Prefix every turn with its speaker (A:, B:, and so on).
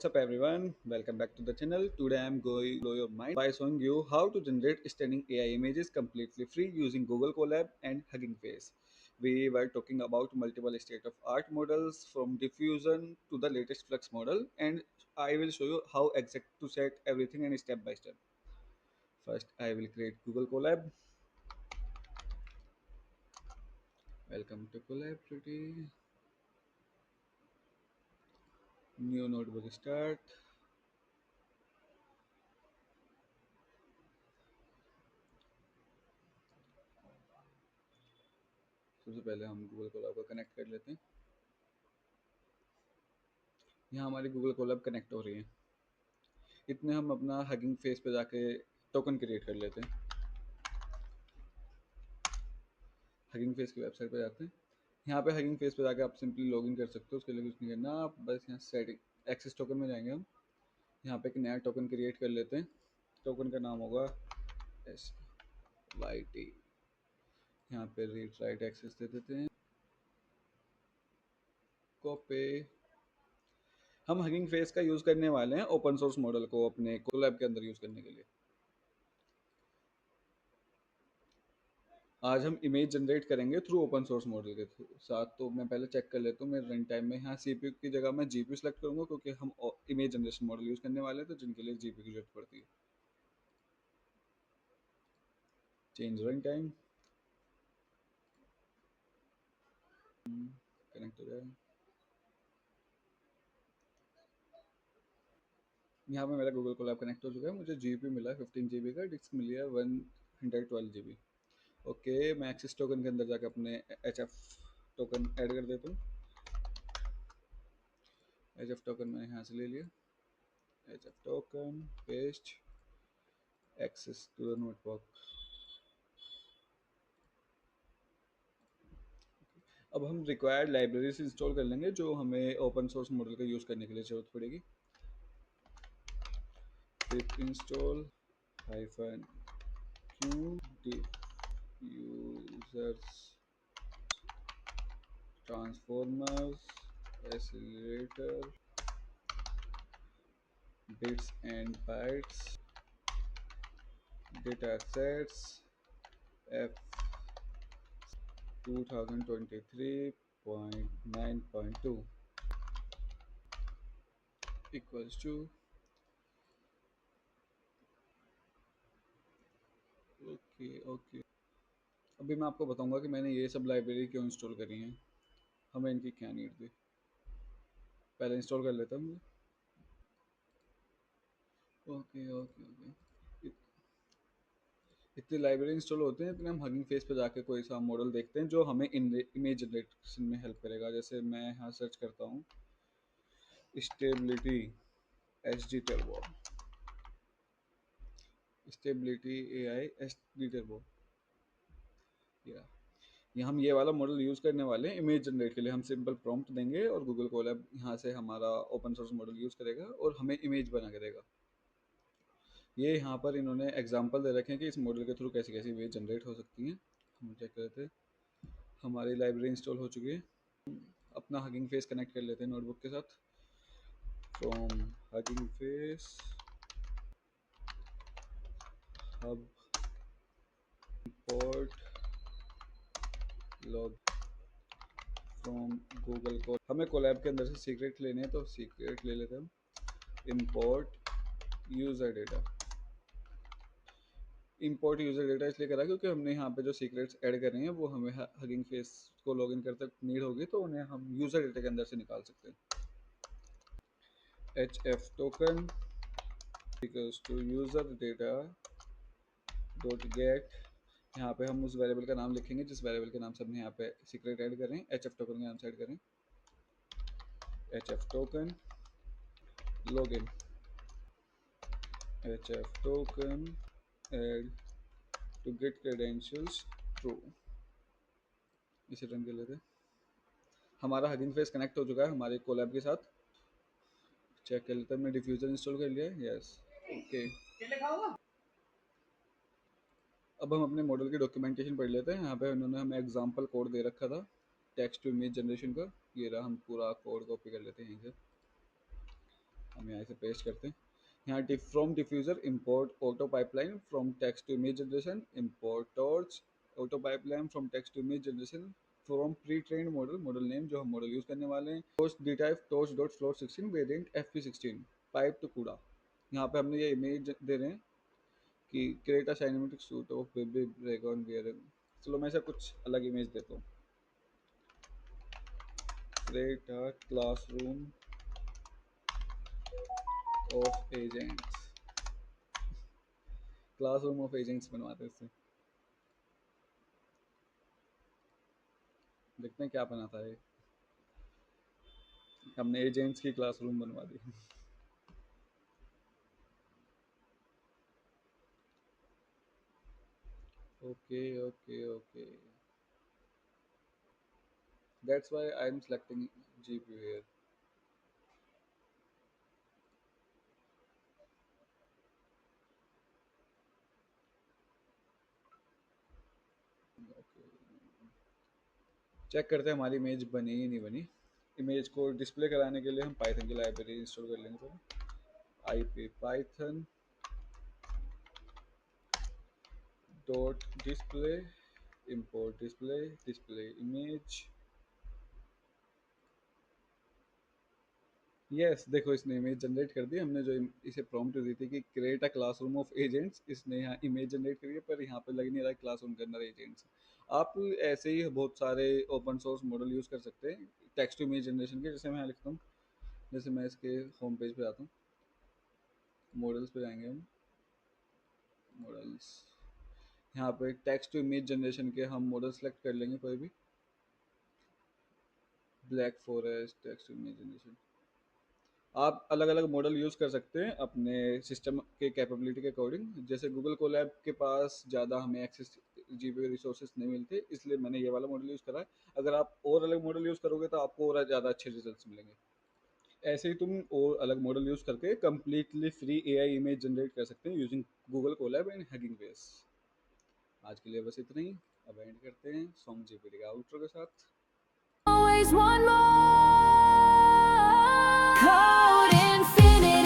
A: up everyone? Welcome back to the channel. Today I am going to blow your mind by showing you how to generate stunning AI images completely free using Google Colab and Hugging Face. We were talking about multiple state of art models from diffusion to the latest Flux model, and I will show you how exact to set everything and step by step. First I will create Google Colab. Welcome to Colab Pretty. New notebook start. सबसे पहले हम Google Colab को connect कर लेते हैं। यहाँ हमारी Google Colab connect हो रही है। इतने हम अपना हगिंग फेस पे जाके टोकन क्रिएट कर लेते हैं। हगिंग फेस की वेबसाइट पे जाते हैं। यहाँ पे हगिंग फेस पे जाके आप सिंपली लॉगिन कर सकते हो, उसके लिए कुछ नहीं करना, आप बस यहाँ सेटिंग एक्सेस टोकन में जाएंगे हम। यहाँ पे एक नया टोकन क्रिएट कर लेते हैं। टोकन का नाम होगा SYT। यहाँ पे रीड राइट एक्सेस दे देते हैं। कॉपी। हम हगिंग फेस का यूज़ करने वाले हैं ओपन सोर्स मॉडल को अपने कोलैब के अंदर यूज़ करने के लिए। आज हम इमेज जनरेट करेंगे थ्रू ओपन सोर्स मॉडल के साथ। तो मैं पहले चेक कर लेता हूँ मेरे रन टाइम में। यहाँ सीपीयू की जगह मैं जीपीयू सेलेक्ट करूँगा, क्योंकि हम इमेज जनरेशन मॉडल यूज़ करने वाले हैं, तो जिनके लिए जीपीयू की जरूरत पड़ती है। Change run time. कनेक्ट हो जाए। यहाँ पे मेरा गूगल कोलैब कनेक्ट हो चुका है। मुझे जीपीयू मिला है 15 GB का, डिस्क मिली है 112 GB। ओके, मैं एक्सेस टोकन के अंदर जाकर अपने एच एफ टोकन ऐड कर देता हूँ। एच एफ टोकन मैंने यहाँ से ले लिया। H F token paste, access to the notebook. अब हम रिक्वायर्ड लाइब्रेरीज इंस्टॉल कर लेंगे जो हमें ओपन सोर्स मॉडल का यूज़ करने के लिए ज़रूरत पड़ेगी। pip install hyphen q users transformers accelerator bits and bytes data sets f 2023.9.2 equals to। Okay okay. अभी मैं आपको बताऊंगा कि मैंने ये सब लाइब्रेरी क्यों इंस्टॉल करी हैं, हमें इनकी क्या नीड थी। पहले इंस्टॉल कर लेता हूँ। Okay okay okay. इतने लाइब्रेरी इंस्टॉल होते हैं, इतने हम हगिंग फेस पे जाके कोई सा मॉडल देखते हैं जो हमें इमेज जनरेशन में हेल्प करेगा। जैसे मैं यहाँ सर्च करता हूँ stability H D turbo, stability AI SD turbo. ये हम ये वाला मॉडल यूज़ करने वाले हैं इमेज जनरेट के लिए। हम सिंपल प्रॉम्प्ट देंगे और गूगल कोलैब यहाँ से हमारा ओपन सोर्स मॉडल यूज़ करेगा और हमें इमेज बना के देगा। ये यहाँ पर इन्होंने एग्जांपल दे रखे हैं कि इस मॉडल के थ्रू कैसी कैसी इमेज जनरेट हो सकती हैं। हम चेक करते हैं। हमारी लाइब्रेरी इंस्टॉल हो चुकी है। अपना हगिंग फेस कनेक्ट कर लेते हैं नोटबुक के साथ। From hugging face hub port log from Google को। हमें कोलैब के अंदर से सीक्रेट लेने हैं, तो सीक्रेट ले लेते हैं हम। Import user data. Import user data इसलिए करा क्योंकि हमने यहाँ पे जो सीक्रेट्स ऐड कर रहे हैं वो हमें हगिंग फेस को लॉगिन करते नीड होगी, तो उन्हें हम यूज़र डेटा के अंदर से निकाल सकते हैं। H F token equals to user data dot get. यहाँ पे हम उस वेरिएबल का नाम लिखेंगे जिस वेरिएबल के नाम से हमने यहाँ पे सीक्रेट ऐड कर रहे हैं। एच एफ टोकन के नाम से ऐड करें। H F token login H F token add to get credentials true. इसे रन कर लेते हैं। हमारा हगिंग फेस कनेक्ट हो चुका है हमारे कोलैब के साथ। चेक कर लेते हैं। हमने डिफ्यूजर इंस्टॉल कर लिया है। Yes okay. अब हम अपने मॉडल की डॉक्यूमेंटेशन पढ़ लेते हैं। यहाँ पे उन्होंने हमें एग्जांपल कोड दे रखा था टेक्स्ट टू इमेज जनरेशन का। ये रहा, हम पूरा कोड कॉपी कर लेते हैं यहीं से। हम यहाँ से पेस्ट करते हैं। यहाँ from diffuser import auto pipeline from text to image generation, import torch auto pipeline from text to image generation from pre train model, model name जो हम मॉडल यूज करने वाले हैं, torch D type torch dot float 16 variant FP16 pipe to CUDA. यहाँ पे हमने ये image दे रहे हैं कि create a cinematic suit of baby dragon wearing. चलो मैं ऐसा कुछ अलग इमेज देता हूँ। Create a classroom of agents, classroom of agents बनवाते हैं इससे, देखते हैं क्या बनाता है। हमने एजेंट्स की क्लासरूम बनवा दी। Okay okay okay, that's why I am selecting GPU here. Check करते हैं हमारी इमेज बनी ही नहीं बनी। इमेज को डिस्प्ले कराने के लिए हम पाइथन की लाइब्रेरी इंस्टॉल कर लेंगे। तो IP Python dot display import display display image. Yes देखो इसने इमेज जनरेट कर दी। हमने जो इसे प्रॉम्प्ट दी थी कि create a classroom of agents, इसने यहाँ इमेज जनरेट करी है, पर यहाँ पे लग नहीं रहा क्लासरूम के अंदर एजेंट्स। आप ऐसे ही बहुत सारे ओपन सोर्स मॉडल यूज कर सकते हैं टेक्स्ट टू इमेज जनरेशन के। जैसे मैं यहाँ लिखता हूँ, जैसे मैं इसके होम पेज पे आता हूँ, मॉडल्स पे जाएंगे हम, मॉडल्स, यहाँ पे टेक्स्ट टू इमेज जनरेशन के हम मॉडल सेलेक्ट कर लेंगे कोई भी। Black forest text to image generation. आप अलग अलग मॉडल यूज़ कर सकते हैं अपने सिस्टम के कैपेबिलिटी के अकॉर्डिंग। जैसे गूगल कोलैब के पास ज़्यादा हमें एक्सेस GPU रिसोर्सेज नहीं मिलते, इसलिए मैंने ये वाला मॉडल यूज़ करा है। अगर आप और अलग मॉडल यूज़ करोगे तो आपको और ज़्यादा अच्छे रिजल्ट्स मिलेंगे। ऐसे ही तुम और अलग मॉडल यूज़ करके completely free AI image generate कर सकते हैं using Google Colab and hugging face. आज के लिए बस इतना ही। अब एंड करते हैं सॉन्ग GPT का आउट्रो के साथ। Always one more code infinity.